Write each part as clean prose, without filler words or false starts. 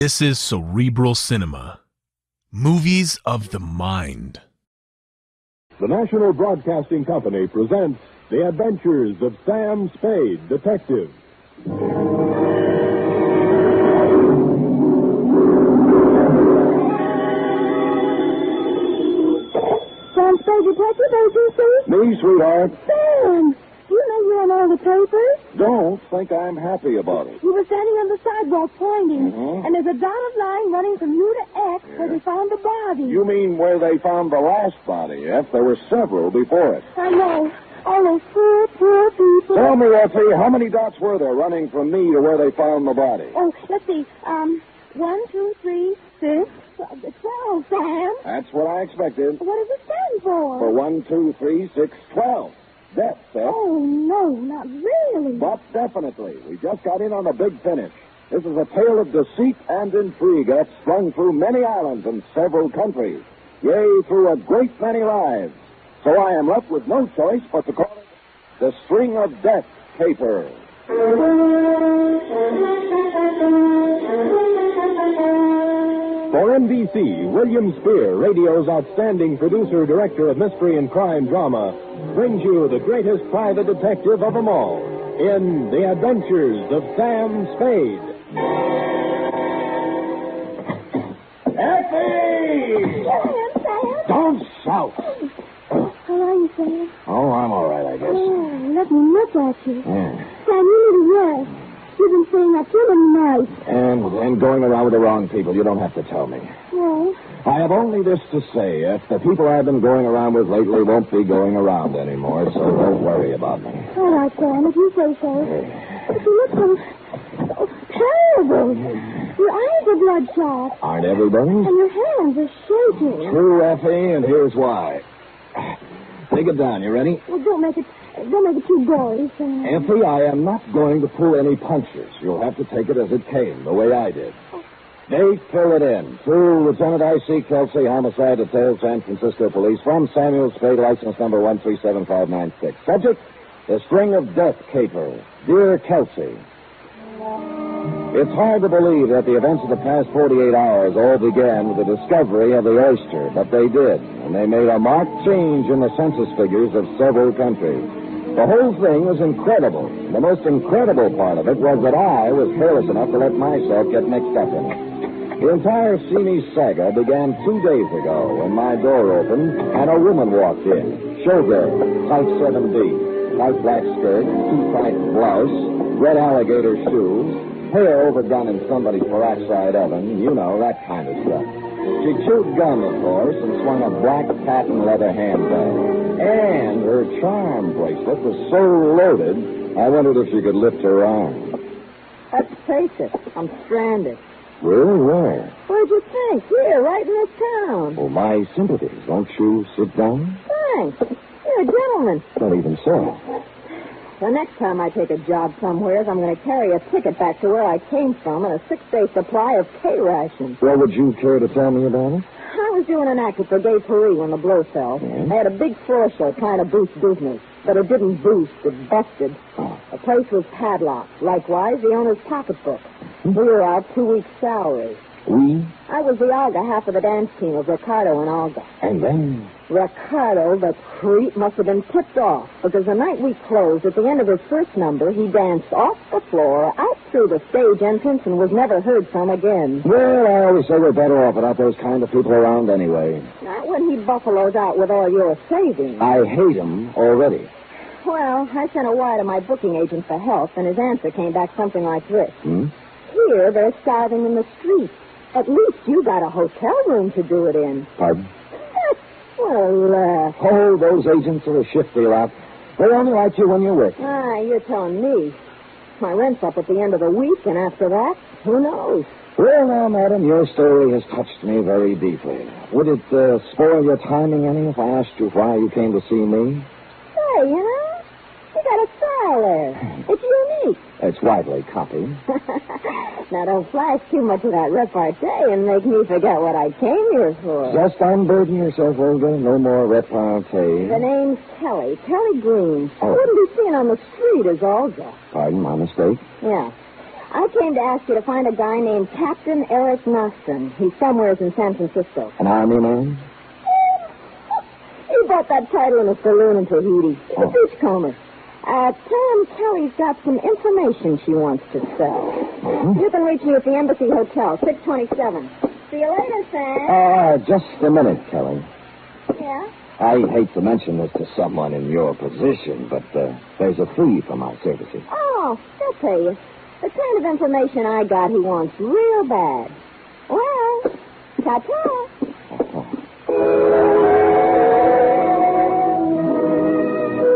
This is Cerebral Cinema. Movies of the Mind. The National Broadcasting Company presents The Adventures of Sam Spade, Detective. Sam Spade, Detective Agency? Me, sweetheart. Sam! You know you're in all the papers. Don't think I'm happy about it. You were standing on the sidewalk pointing, Mhm. and there's a dotted line running from you to X where they found the body. You mean where they found the last body, F? There were several before it. I know. All those poor people. Tell me, Effie, how many dots were there running from me to where they found the body? Oh, let's see. 1, 2, 3, 6, 12, Sam. That's what I expected. What does it stand for? For 1, 2, 3, 6, 12. Death, F. Oh, no, not really. But definitely. We just got in on the big finish. This is a tale of deceit and intrigue that's strung through many islands and several countries. Yea, through a great many lives. So I am left with no choice but to call it The String of Death Caper. For NBC, William Spear, radio's outstanding producer-director of mystery and crime drama, brings you the greatest private detective of them all in The Adventures of Sam Spade. Effie! Sam. Don't shout. How are you, Sam? Oh, I'm all right, I guess. Oh, let me look at you. Yeah. Sam, you need a rest. You've been saying that too many nights. And going around with the wrong people. You don't have to tell me. Well, I have only this to say. If the people I've been going around with lately won't be going around anymore, so don't worry about me. all right, Sam, if you say so. But you look so terrible. Your eyes are bloodshot. Aren't everybody? And your hands are shaking. True, Effie, and here's why. Take it down. You ready? Well, don't make it too gory, Sam. Effie, I am not going to pull any punches. You'll have to take it as it came, the way I did. Date, fill it in. To Lieutenant I.C. Kelsey, Homicide, Detail, San Francisco Police, from Samuel Spade, license number 137596. Subject, The String of Death Caper. Dear Kelsey, it's hard to believe that the events of the past 48 hours all began with the discovery of the oyster, but they did, and they made a marked change in the census figures of several countries. The whole thing was incredible. The most incredible part of it was that I was careless enough to let myself get mixed up in it. The entire seamy saga began 2 days ago when my door opened and a woman walked in. Showgirl, type 7B, tight black skirt, too tight blouse, red alligator shoes, hair overdone in somebody's peroxide oven, you know, that kind of stuff. She chewed gum, of course, and swung a black patent leather handbag. And her charm bracelet was so loaded, I wondered if she could lift her arm. Let's face it, I'm stranded. Really? Where? Where'd you think? Here, right in this town. Oh, my sympathies. Won't you sit down? Thanks. You're a gentleman. Not even so. The next time I take a job somewhere, I'm going to carry a ticket back to where I came from and a 6-day supply of K-rations. Well, would you care to tell me about it? I was doing an act at Brigade Paris when the blow fell. Yeah? They had a big floor show trying to boost business, but it didn't boost, it busted. Oh. The place was padlocked. Likewise, the owner's pocketbook. We were out 2 weeks' salary. We? I was the Olga half of the dance team of Ricardo and Olga. And then? Ricardo, the creep, must have been tipped off, because the night we closed, at the end of his first number, he danced off the floor, out through the stage entrance, and was never heard from again. Well, I always say we're better off without those kind of people around anyway. Not when he buffaloes out with all your savings. I hate him already. Well, I sent a wire to my booking agent for help, and his answer came back something like this. Hmm? Here, they're starving in the streets. At least you got a hotel room to do it in. Pardon? Well, Oh, those agents are a shifty lot. They only like you when you're with them. you're telling me. My rent's up at the end of the week, and after that, who knows? Well, now, madam, your story has touched me very deeply. Would it spoil your timing any if I asked you why you came to see me? Hey, you know, you got a style there. It's unique. It's widely copied. Now, don't flash too much of that repartee and make me forget what I came here for. Just unburden yourself, Olga. No more repartee. The name's Kelly. Kelly Green. Oh. I wouldn't be seen on the street as Olga. Pardon, my mistake. Yeah. I came to ask you to find a guy named Captain Eric Marston. He's somewhere in San Francisco. An army man? He bought that title in a saloon in Tahiti. He's a beachcomber. Tell him Kelly's got some information she wants to sell. Mm-hmm. You can reach me at the Embassy Hotel, 627. See you later, Sam. Just a minute, Kelly. Yeah? I hate to mention this to someone in your position, but there's a fee for my services. Oh, they'll pay you. The kind of information I got he wants real bad. Well, ta-ta.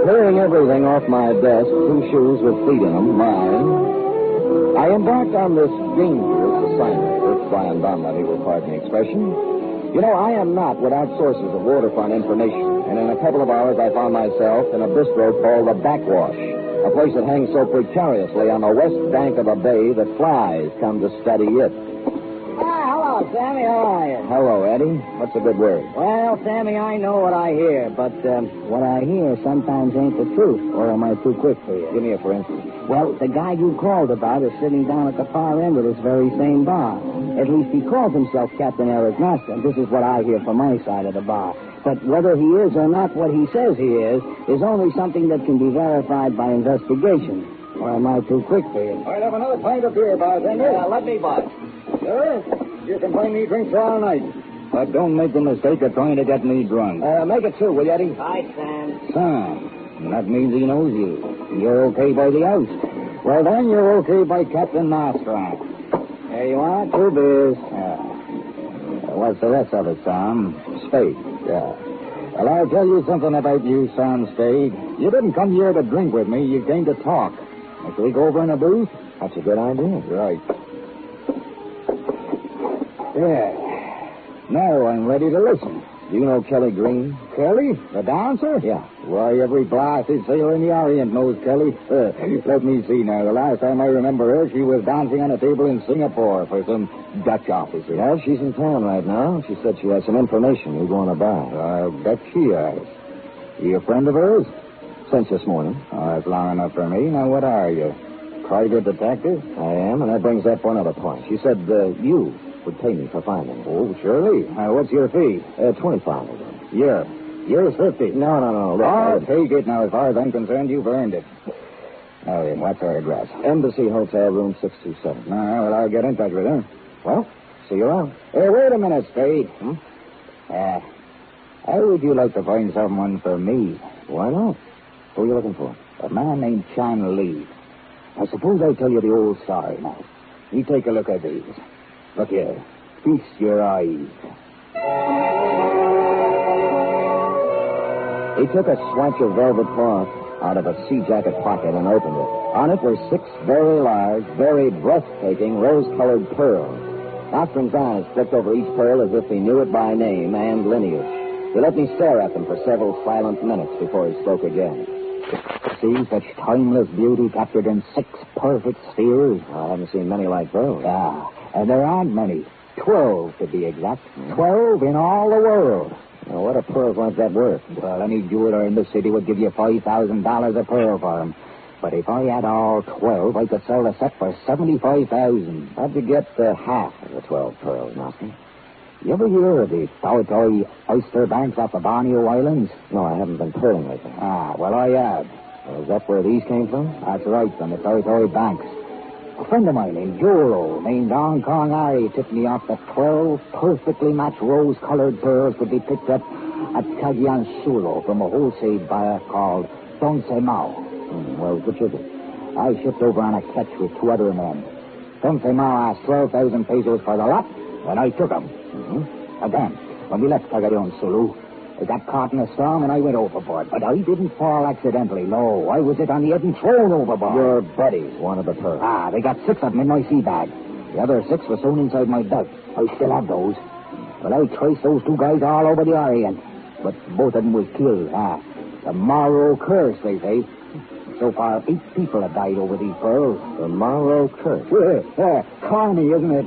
Clearing everything off my desk, 2 shoes with feet in them, mine, I embarked on this dangerous assignment, if Brian Donlevy will pardon the expression. You know, I am not without sources of waterfront information, and in a couple of hours I found myself in a bistro called the Backwash, a place that hangs so precariously on the west bank of a bay that flies come to study it. Hello, Sammy. How are you? Hello, Eddie. What's a good word? Well, Sammy, I know what I hear, but what I hear sometimes ain't the truth, or am I too quick for you? Give me a for instance. Well, the guy you called about is sitting down at the far end of this very same bar. At least he calls himself Captain Eric Marston. This is what I hear from my side of the bar. But whether he is or not what he says he is only something that can be verified by investigation. Or am I too quick for you? I'd have another pint of beer, bartender. Let me buy. Sure. You can buy me drinks all night. But don't make the mistake of trying to get me drunk. Make it 2, will you, Eddie? Hi, Sam. Sam. That means he knows you. You're okay by the house. Well, then you're okay by Captain Marston. There you are, 2 beers. What's the rest of it, Sam? Spade. Yeah. Well, I'll tell you something about you, Sam Spade. You didn't come here to drink with me. You came to talk. Next week over in a booth? That's a good idea. Right. Yeah. Now I'm ready to listen. Do you know Kelly Green? Kelly? The dancer? Yeah. Why, every blasted sailor in the Orient knows Kelly. Let me see now. The last time I remember her, she was dancing on a table in Singapore for some Dutch officer. Yeah, she's in town right now. She said she has some information you're going to buy. I'll bet she has. You a friend of hers? Since this morning. Oh, that's long enough for me. Now, what are you? Private detective? I am, and that brings up one other point. She said you would pay me for finding her. Oh, surely. What's your fee? 25. Yours 50. No. Look, take it now. As far as I'm concerned, you've earned it. Oh, yeah. What's our address? Embassy Hotel, room 627. Well, I'll get in touch with her. Well, see you around. Hey, wait a minute, Spade. How would you like to find someone for me? Why not? Who are you looking for? A man named Chan Lee. I suppose I'll tell you the old story now. You take a look at these. Look here. Feast your eyes. He took a swatch of velvet cloth out of a sea jacket pocket and opened it. On it were 6 very large, very breathtaking, rose-colored pearls. Marston's eyes flicked over each pearl as if he knew it by name and lineage. He let me stare at them for several silent minutes before he spoke again. See such timeless beauty captured in 6 perfect spheres? I haven't seen many like those. Yeah, and there aren't many. 12, to be exact. 12 in all the world. Now, what are pearls like that worth? Well, any jeweler in the city would give you $5,000 a pearl for them. But if I had all 12, I could sell the set for $75,000. How'd you get half of the 12 pearls, Marston? You ever hear of the Tautoi oyster banks off the Borneo Islands? No, I haven't been pearling lately. Well, I have. Is that where these came from? That's right, from the Tautoi banks. A friend of mine in Joro, named Hong Kong Ari, tipped me off that 12 perfectly matched rose-colored pearls could be picked up at Cagayan Sulo from a wholesale buyer called Don Semao. Well, which is it? I shipped over on a catch with 2 other men. Don Semao asked 12,000 pesos for the lot, and I took them. Again, when we left Cagayan Sulo, I got caught in a storm and I went overboard. But I didn't fall accidentally, no. I was hit on the head and thrown overboard. Your buddies wanted the pearls. They got 6 of them in my sea bag. The other 6 were sewn inside my belt. I still have those. Well, I traced those 2 guys all over the Orient. But both of them was killed. The Morrow curse, they say. So far, 8 people have died over these pearls. The Monroe Curse. Corny, isn't it?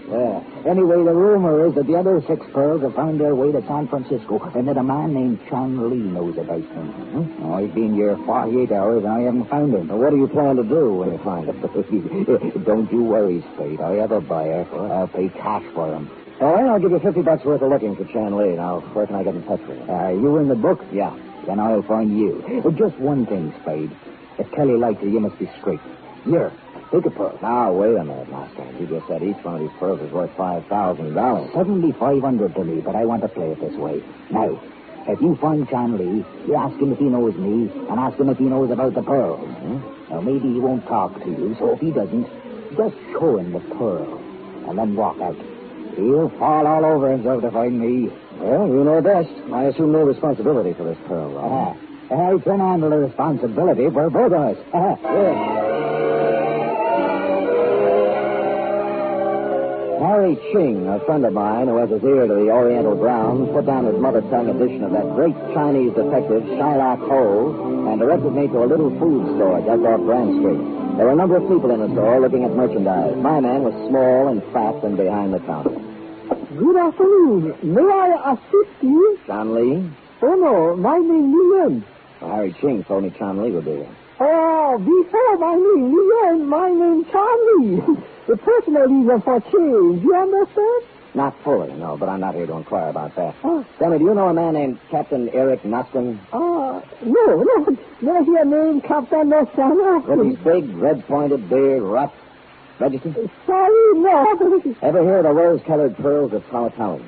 Yes. Anyway, the rumor is that the other 6 pearls have found their way to San Francisco, and that a man named Chan Lee knows about them. Oh, he's been here 48 hours, and I haven't found him. Well, what do you plan to do when you find him? Don't you worry, Spade. I have a buyer. I'll pay cash for him. All right, I'll give you $50 worth of looking for Chan Lee. Now, where can I get in touch with you? You in the book? Yeah. Then I'll find you. Just one thing, Spade. If Kelly likes you, you must be straight. Here, take a pearl. Now, wait a minute, Master. You just said each one of these pearls is worth $5,000. $7,500 to me, but I want to play it this way. Now, if you find Chan Lee, you ask him if he knows me, and ask him if he knows about the pearls. Now, maybe he won't talk to you, so if he doesn't, just show him the pearl, and then walk out. He'll fall all over himself to find me. Well, you know best. I assume no responsibility for this pearl, right? I can handle the responsibility for both of us. Harry Ching, a friend of mine who has his ear to the Oriental grounds, put down his mother tongue edition of that great Chinese detective, Shylock Holmes, and directed me to a little food store just off Grand Street. There were a number of people in the store looking at merchandise. My man was small and fat and behind the counter. Good afternoon. May I assist you? Chan Lee? Oh, no. My name is Nguyen. Harry Ching told me Chan Lee would be here. Oh, before my name Nguyen, my name Charlie. The personal reason for change. You understand? Not fully, no, but I'm not here to inquire about that. Oh. Tell me, do you know a man named Captain Eric Marston? No. Never hear name Captain Marston. With his big, red-pointed beard, rough. Registered? Sorry, no. Ever hear of the rose-colored pearls of Powhatan?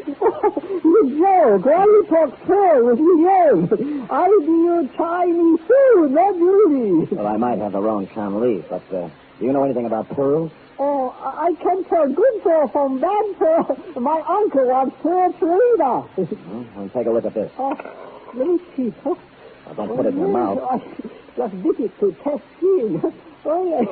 You joke. Why you talk pearl with me, yes? I do Chinese food, not beauty. Well, I might have the wrong Chan Lee, but do you know anything about pearls? Oh, I can tell good pearl from bad pearl. My uncle was pearl trader. Well, take a look at this. Let me see. Well, don't put it in your mouth. Just dip it to test skin. Oh, yeah.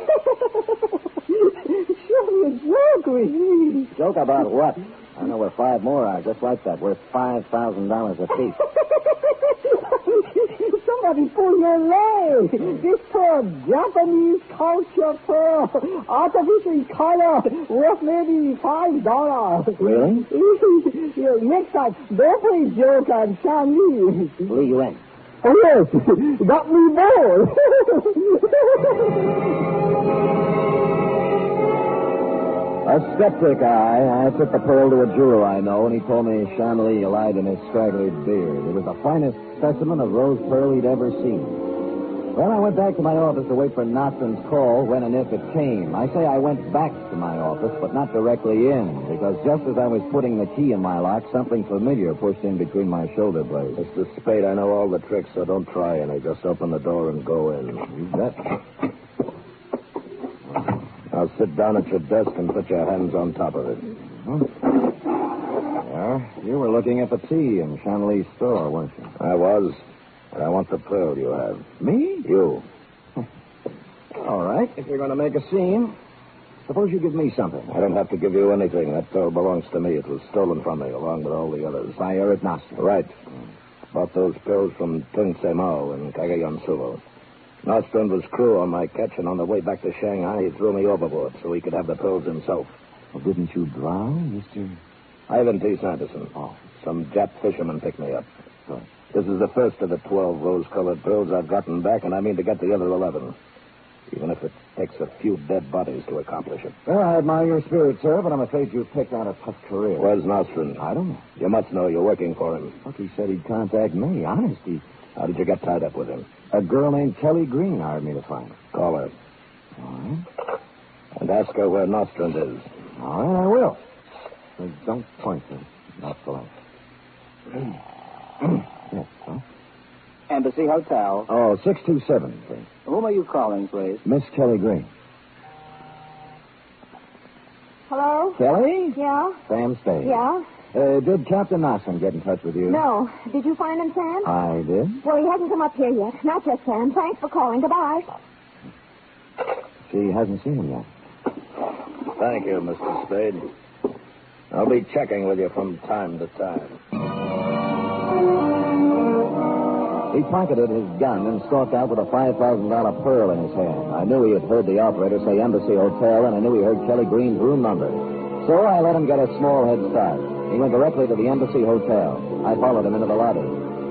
Sure, you joke with me. Joke about what? I know where 5 more are, just like that, worth $5,000 a piece. Somebody pull your leg. This pearl, Japanese culture pearl, artificial color, worth maybe $5. Really? Next time, don't play joke on Chinese. Lee, you in? Oh, yes. Got me bored. A skeptic, I took the pearl to a jeweler I know, and he told me Chan Lee lied in his straggly beard. It was the finest specimen of rose pearl he'd ever seen. Well, I went back to my office to wait for Notron's call when and if it came. I say I went back to my office, but not directly in, because just as I was putting the key in my lock, something familiar pushed in between my shoulder blades. Mr. Spade, I know all the tricks, so don't try any. Just open the door and go in. You bet. Now sit down at your desk and put your hands on top of it. Yeah, you were looking at the tea in Chan Lee's store, weren't you? I was. But I want the pearl you have. Me? You. All right, if you're going to make a scene, suppose you give me something. I don't have to give you anything. That pearl belongs to me. It was stolen from me, along with all the others. By Eric Marston. Right. Bought those pearls from Tung Semao in Cagayan Sulo. Marston was crew on my catch, and on the way back to Shanghai, he threw me overboard so he could have the pearls himself. Well, didn't you drown, Mr. Ivan T. Sanderson. Oh. Some Jap fisherman picked me up. Good. This is the first of the 12 rose-colored pearls I've gotten back, and I mean to get the other 11. Even if it takes a few dead bodies to accomplish it. Well, I admire your spirit, sir, but I'm afraid you've picked out a tough career. Where's Nostrin? I don't know. You must know you're working for him. Look, he said he'd contact me. Honest, How did you get tied up with him? A girl named Kelly Green hired me to find her. Call her. All right. And ask her where Nostrand is. All right, I will. But don't point them. Not polite. Yes, huh? Embassy Hotel. Oh, 627, please. Whom are you calling, please? Miss Kelly Green. Hello? Kelly? Yeah? Sam Spade. Yeah? Did Captain Marston get in touch with you? No. Did you find him, Sam? I did. Well, he hasn't come up here yet. Not yet, Sam. Thanks for calling. Goodbye. She hasn't seen him yet. Thank you, Mr. Spade. I'll be checking with you from time to time. He pocketed his gun and stalked out with a $5,000 pearl in his hand. I knew he had heard the operator say Embassy Hotel, and I knew he heard Kelly Green's room number. So I let him get a small head start. He went directly to the Embassy Hotel. I followed him into the lobby.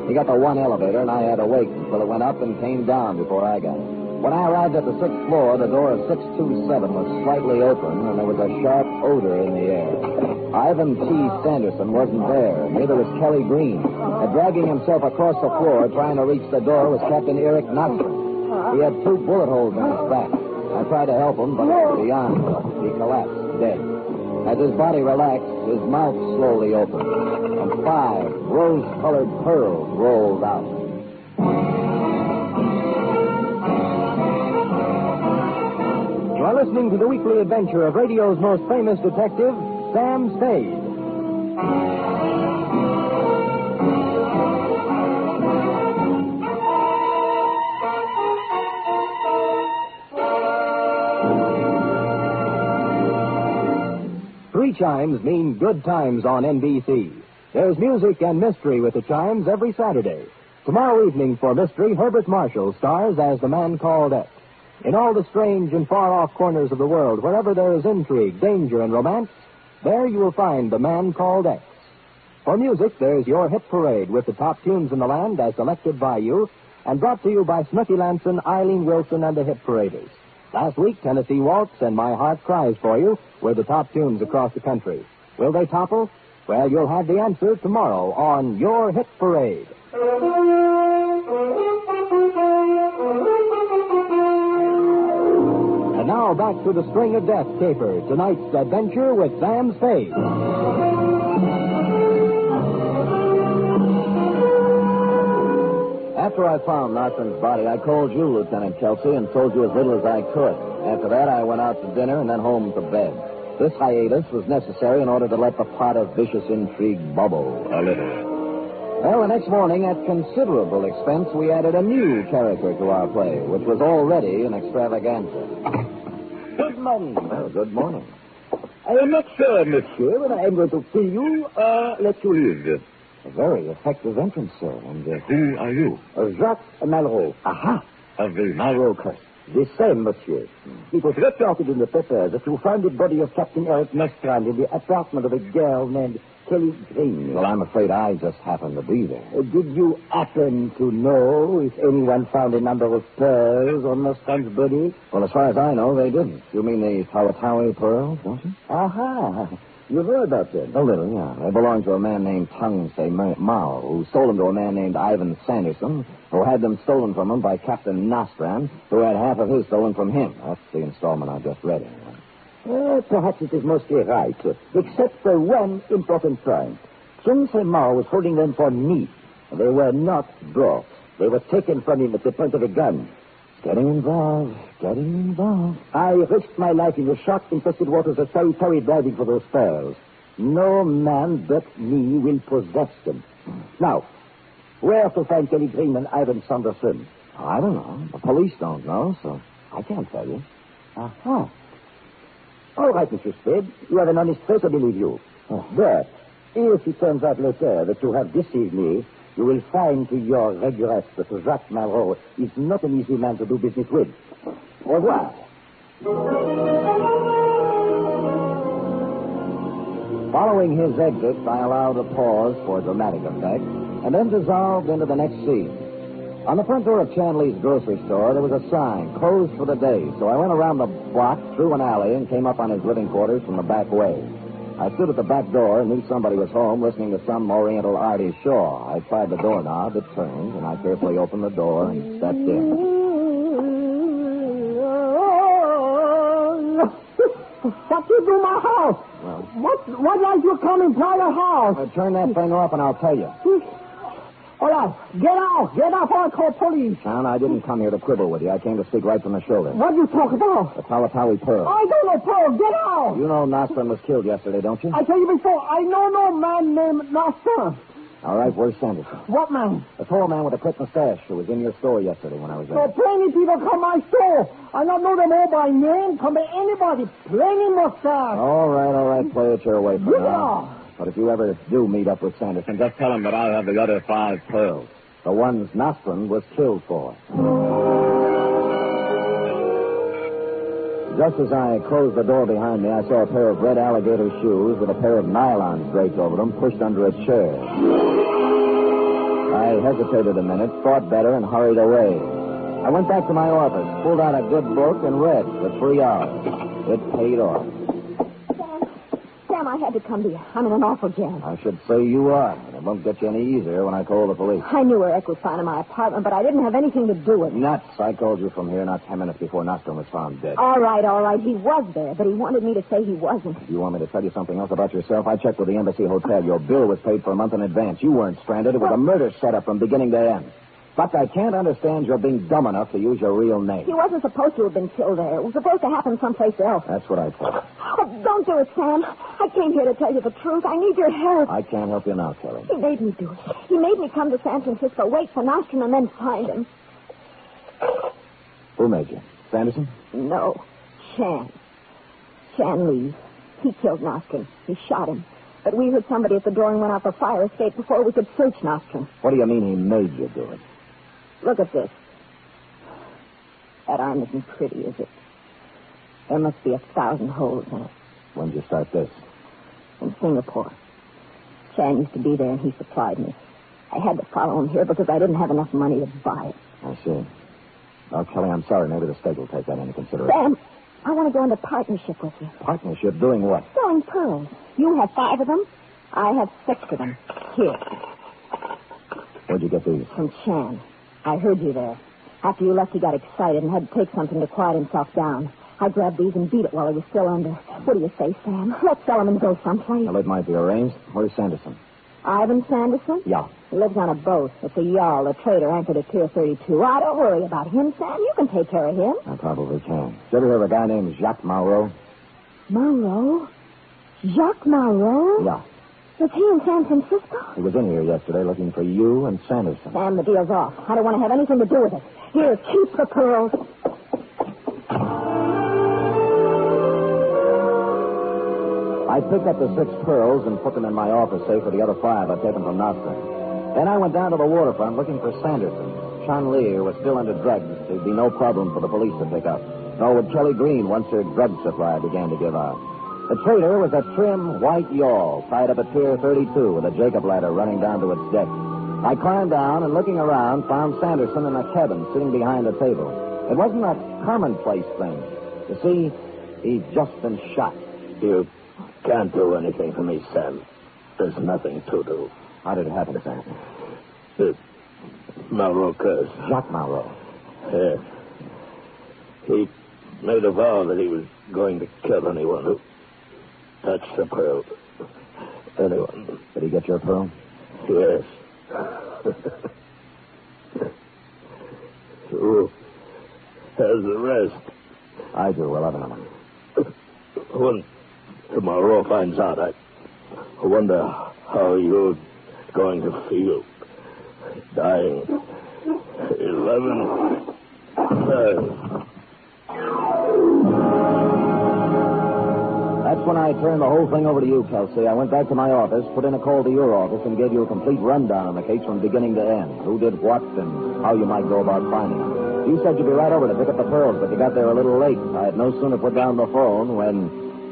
He got the one elevator, and I had to wait until it went up and came down before I got it. When I arrived at the 6th floor, the door of 627 was slightly open, and there was a sharp odor in the air. Ivan T. Sanderson wasn't there. Neither was Kelly Green. And dragging himself across the floor, trying to reach the door, was Captain Eric Marston. He had 2 bullet holes in his back. I tried to help him, but beyond, he collapsed, dead. As his body relaxed, his mouth slowly opened, and 5 rose-colored pearls rolled out. You're listening to the weekly adventure of radio's most famous detective, Sam Spade. Three chimes mean good times on NBC. There's music and mystery with the chimes every Saturday. Tomorrow evening for mystery, Herbert Marshall stars as the man called X. In all the strange and far-off corners of the world, wherever there is intrigue, danger, and romance, there you will find the man called X. For music, there's your hit parade with the top tunes in the land as selected by you and brought to you by Snooky Lanson, Eileen Wilson, and the Hit Paraders. Last week, Tennessee Waltz and My Heart Cries for You were the top tunes across the country. Will they topple? Well, you'll have the answer tomorrow on Your Hit Parade. And now back to the String of Death caper, tonight's adventure with Sam Spade. After I found Marston's body, I called you, Lieutenant Kelsey, and told you as little as I could. After that, I went out to dinner and then home to bed. This hiatus was necessary in order to let the pot of vicious intrigue bubble a little. Well, the next morning, at considerable expense, we added a new character to our play, which was already an extravaganza. Good morning. Well, good morning. I am not sure, monsieur, whether I am going to kill you or let you live. A very effective entrance, sir. And who are you? Jacques Malraux. Aha! Of the Malraux curse. The same, monsieur. It was reported in the paper that you found the body of Captain Eric Marston in the apartment of a girl named Kelly Green. Well, I'm afraid I just happened to be there. Did you happen to know if anyone found a number of pearls on Marston's body? Well, as far as I know, they didn't. You mean the Tawatawi pearls, don't you? Aha. You know about them? A little, yeah. They belong to a man named Tungsay Mao, who stole them to a man named Ivan Sanderson, who had them stolen from him by Captain Nostran, who had half of his stolen from him. That's the installment I just read. Perhaps it is mostly right, except for one important point. Tungsay Mao was holding them for me. They were not brought. They were taken from him at the point of a gun. Getting involved. I risked my life in the shark-infested waters of Tawatawi diving for those pearls. No man but me will possess them. Now, where to find Kelly Green and Ivan Sanderson? I don't know. The police don't know, so I can't tell you. Aha. All right, Mr. Spade. You have an honest face, I believe you. But if it turns out later that you have deceived me, you will find to your regret that Jacques Malraux is not an easy man to do business with. Au revoir. Following his exit, I allowed a pause for dramatic effect, and then dissolved into the next scene. On the front door of Chanley's grocery store, there was a sign, closed for the day, so I went around the block, through an alley, and came up on his living quarters from the back way. I stood at the back door and knew somebody was home listening to some Oriental Artie Shaw. I tried the doorknob, it turned, and I carefully opened the door and stepped in. What you do my house? Well, What like you come in private house? turn that thing off and I'll tell you. All right, get out or I call police. Son, I didn't come here to quibble with you. I came to speak right from the shoulder. What you talk about? The Tawatawi pearl. I don't know, Paul. Get out. You know Nostran was killed yesterday, don't you? I tell you before, I know no man named Nostran. All right, where's Sanderson? What man? The tall man with the clipped mustache who was in your store yesterday when I was there. So plenty people come my store. I not know them all by name. Come by anybody. Plenty mustache. All right, play it your way for Yeah. now. But if you ever do meet up with Sanderson, just tell him that I have the other 5 pearls. The ones Nostrand was killed for. Just as I closed the door behind me, I saw a pair of red alligator shoes with a pair of nylons draped over them pushed under a chair. I hesitated a minute, thought better, and hurried away. I went back to my office, pulled out a good book, and read for 3 hours. It paid off. Sam, I had to come to you. I'm in an awful jam. I should say you are, and it won't get you any easier when I call the police. I knew Eric was found in my apartment, but I didn't have anything to do with it. Nuts. I called you from here not 10 minutes before Nostrum was found dead. All right. He was there, but he wanted me to say he wasn't. You want me to tell you something else about yourself? I checked with the Embassy Hotel. Your bill was paid for a month in advance. You weren't stranded. It was a murder setup from beginning to end. But I can't understand your being dumb enough to use your real name. He wasn't supposed to have been killed there. It was supposed to happen someplace else. That's what I thought. Oh, don't do it, Sam. I came here to tell you the truth. I need your help. I can't help you now, Kelly. He made me do it. He made me come to San Francisco, wait for Nostrum, and then find him. Who made you? Sanderson? No. Chan Lee. He killed Nostrum. He shot him. But we heard somebody at the door and went out for fire escape before we could search Nostrum. What do you mean he made you do it? Look at this. That arm isn't pretty, is it? There must be 1,000 holes in it. When did you start this? In Singapore. Chan used to be there, and he supplied me. I had to follow him here because I didn't have enough money to buy it. I see. Well, Kelly, I'm sorry. Maybe the state will take that into consideration. Sam, I want to go into partnership with you. Partnership? Doing what? Selling pearls. You have 5 of them. I have 6 of them. Here. Where'd you get these? From Chan. I heard you there. After you left, he got excited and had to take something to quiet himself down. I grabbed these and beat it while he was still under. What do you say, Sam? Let's sell them and go someplace. Well, it might be arranged. Where's Sanderson? Ivan Sanderson? Yeah. He lives on a boat. It's a yawl, a trader anchored at Pier 32. Ah, don't worry about him, Sam. You can take care of him. I probably can. Did you ever hear of a guy named Jacques Malraux? Malraux? Jacques Malraux? Yeah. Was he in San Francisco? He was in here yesterday looking for you and Sanderson. Sam, the deal's off. I don't want to have anything to do with it. Here, keep the pearls. I picked up the 6 pearls and put them in my office safe with the other 5 I'd taken from Nostrum. Then I went down to the waterfront looking for Sanderson. Chan Lee was still under drugs. There'd be no problem for the police to pick up. Nor would Kelly Green once her drug supply began to give out. The trader was a trim, white yawl tied up at Pier 32 with a Jacob ladder running down to its deck. I climbed down and, looking around, found Sanderson in a cabin sitting behind a table. It wasn't a commonplace thing. You see, he'd just been shot. You can't do anything for me, Sam. There's nothing to do. How did it happen, Sanderson? Malraux curse. Jacques Malraux. Yes. He made a vow that he was going to kill anyone who touched the pearl. Anyone. Did he get your pearl? Yes. Who has the rest? I do, 11 of them. When tomorrow finds out, I wonder how you're going to feel. Dying. 11. That's when I turned the whole thing over to you, Kelsey. I went back to my office, put in a call to your office, and gave you a complete rundown on the case from beginning to end. Who did what and how you might go about finding them. You said you'd be right over to pick up the pearls, but you got there a little late. I had no sooner put down the phone when...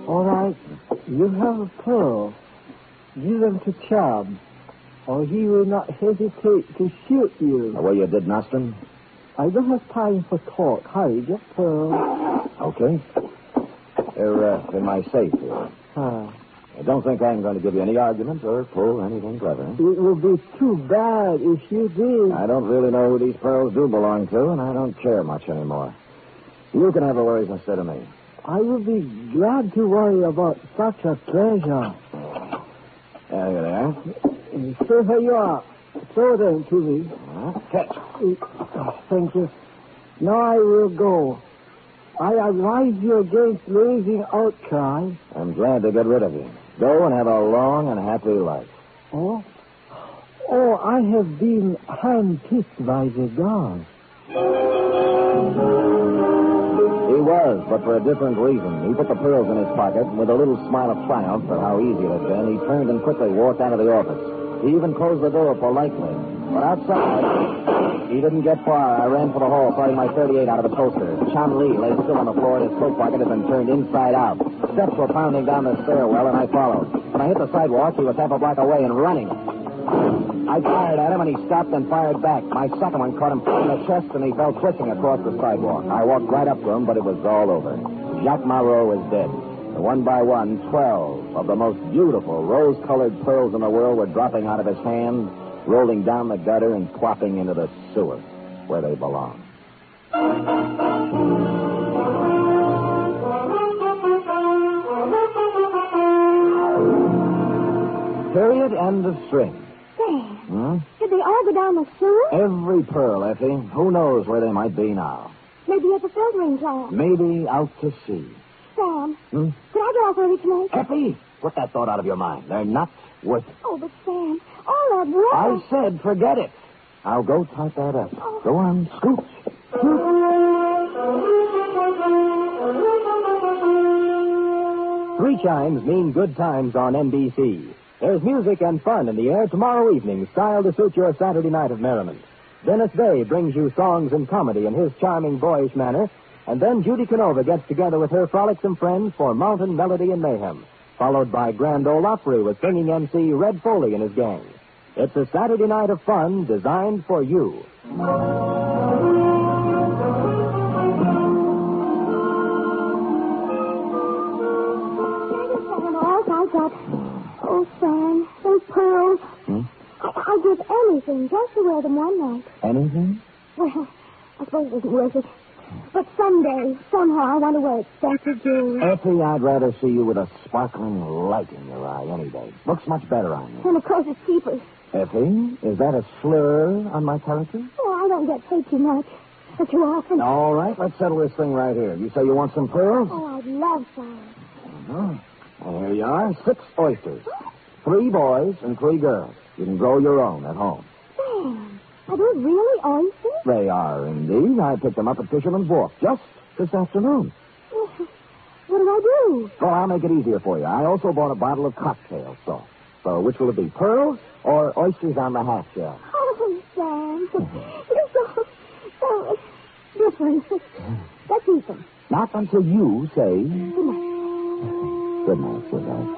All right. You have a pearl. Give them to Chubb, or he will not hesitate to shoot you. The way you did Nostrum? I don't have time for talk. Hurry, get pearls. Okay. They're in my safe here. I don't think I'm going to give you any argument or pull anything clever. It would be too bad if you did. I don't really know who these pearls do belong to, and I don't care much anymore. You can have the worries instead of me. I would be glad to worry about such a treasure. There you are. So here you are. Throw them to me. Catch. Thank you. Now I will go. I advise you against raising outcry. I'm glad to get rid of you. Go and have a long and happy life. Oh, I have been hand-picked by the gods. He was, but for a different reason. He put the pearls in his pocket, and with a little smile of triumph at how easy it had been, he turned and quickly walked out of the office. He even closed the door politely. But outside, he didn't get far. I ran for the hall, firing my .38 out of the holster. Chun Li lay still on the floor. His coat pocket had been turned inside out. Steps were pounding down the stairwell, and I followed. When I hit the sidewalk, he was half a block away and running. I fired at him, and he stopped and fired back. My second one caught him in the chest, and he fell twitching across the sidewalk. I walked right up to him, but it was all over. Jacques Marot was dead. And one by one, 12 of the most beautiful rose-colored pearls in the world were dropping out of his hand, rolling down the gutter and plopping into the sewer, where they belong. Period, end of string. Sam, did they all go down the sewer? Every pearl, Effie. Who knows where they might be now? Maybe at the filtering plant. Maybe out to sea. Sam, can I get off early tonight? Effie, put that thought out of your mind. They're not worth it. Oh, but Sam, all that work. I said forget it. Now go type that up. Go on, scoot. Three chimes mean good times on NBC. There's music and fun in the air tomorrow evening, styled to suit your Saturday night of merriment. Dennis Day brings you songs and comedy in his charming, boyish manner, and then Judy Canova gets together with her frolicsome friends for Mountain Melody and Mayhem, followed by Grand Ole Opry with singing MC Red Foley and his gang. It's a Saturday night of fun designed for you. Oh, Sam, those pearls. I'd give anything just to wear them one night. Anything? Well, I suppose it isn't worth it. But someday, somehow, I want to wear expensive jewelry. Effie, I'd rather see you with a sparkling light in your eye any day. Looks much better on you. And of course it's cheaper. Effie, is that a slur on my character? Oh, I don't get paid too much. Or too often. All right, let's settle this thing right here. You say you want some pearls? Oh, I'd love some. Well, here you are. 6 oysters. 3 boys and 3 girls. You can grow your own at home. Sam, are those really oysters? They are, indeed. I picked them up at Fisherman's Wharf just this afternoon. What do I do? Well, I'll make it easier for you. I also bought a bottle of cocktail sauce. So which will it be, pearls or oysters on the half shell? Oh, Sam, you're so different. Let's eat them. Not until you say... Good night. Good night, sweetheart.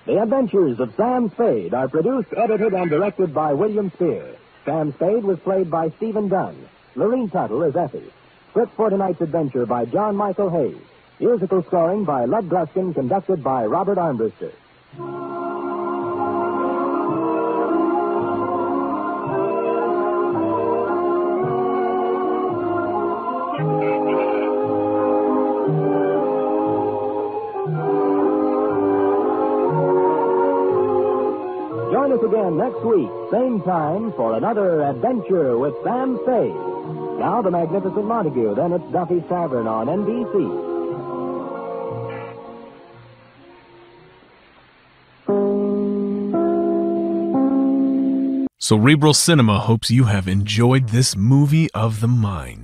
The Adventures of Sam Spade are produced, edited, and directed by William Spear. Sam Spade was played by Stephen Dunn. Lorene Tuttle is Effie. Script for tonight's adventure by John Michael Hayes. Musical scoring by Lud Gluskin, conducted by Robert Armbruster. Join us again next week, same time, for another adventure with Sam Spade. Now the Magnificent Montague, then it's Duffy's Tavern on NBC. Cerebral Cinema hopes you have enjoyed this movie of the mind.